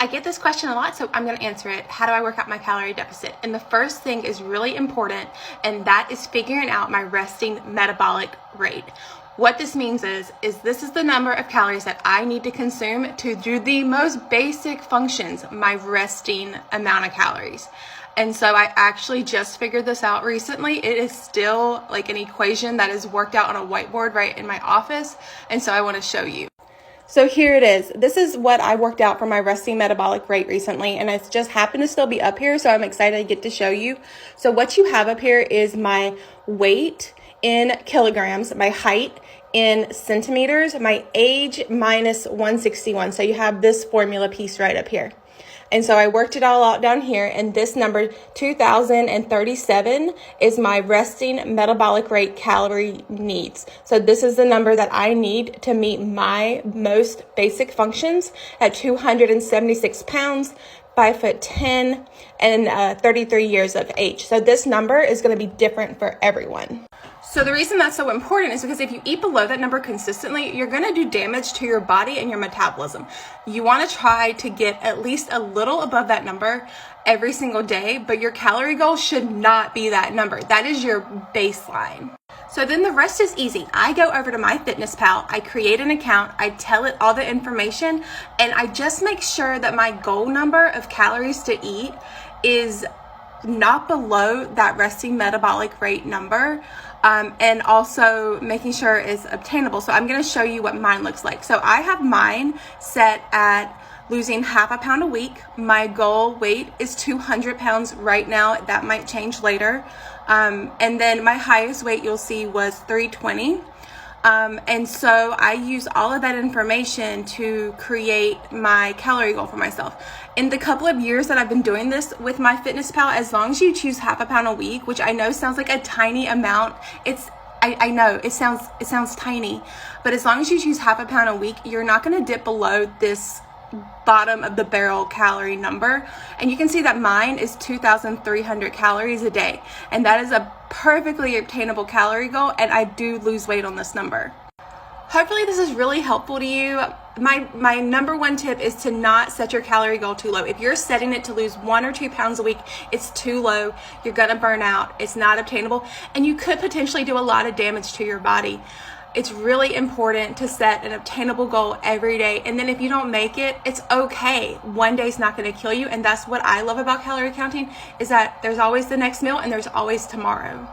I get this question a lot, so I'm going to answer it. How do I work out my calorie deficit? And the first thing is really important, and that is figuring out my resting metabolic rate. What this means is this is the number of calories that I need to consume to do the most basic functions, my resting amount of calories. And so I actually just figured this out recently. It is still like an equation that is worked out on a whiteboard right in my office. And so I want to show you. So here it is. This is what I worked out for my resting metabolic rate recently, and it's just happened to still be up here, so I'm excited to get to show you. So what you have up here is my weight in kilograms, my height in centimeters, my age minus 161. So you have this formula piece right up here. And so I worked it all out down here, and this number 2037 is my resting metabolic rate calorie needs. So this is the number that I need to meet my most basic functions at 276 pounds, 5'10", and 33 years of age. So this number is going to be different for everyone. So the reason that's so important is because if you eat below that number consistently, you're going to do damage to your body and your metabolism. You want to try to get at least a little above that number every single day, but your calorie goal should not be that number. That is your baseline. So then the rest is easy. I go over to MyFitnessPal, I create an account, I tell it all the information, and I just make sure that my goal number of calories to eat is not below that resting metabolic rate number. And also making sure it's obtainable. So I'm going to show you what mine looks like. So I have mine set at losing half a pound a week. My goal weight is 200 pounds right now. That might change later. And then my highest weight you'll see was 320. And so I use all of that information to create my calorie goal for myself. In the couple of years that I've been doing this with MyFitnessPal, as long as you choose half a pound a week, which I know sounds like a tiny amount, I know it sounds tiny, but as long as you choose half a pound a week, you're not going to dip below this bottom of the barrel calorie number. And you can see that mine is 2,300 calories a day, and that is a perfectly obtainable calorie goal, and I do lose weight on this number. Hopefully this is really helpful to you. My number one tip is to not set your calorie goal too low. If you're setting it to lose 1 or 2 pounds a week, it's too low. You're gonna burn out. It's not obtainable, and you could potentially do a lot of damage to your body. It's really important to set an obtainable goal every day. And then if you don't make it, it's okay. One day's not going to kill you. And that's what I love about calorie counting, is that there's always the next meal and there's always tomorrow.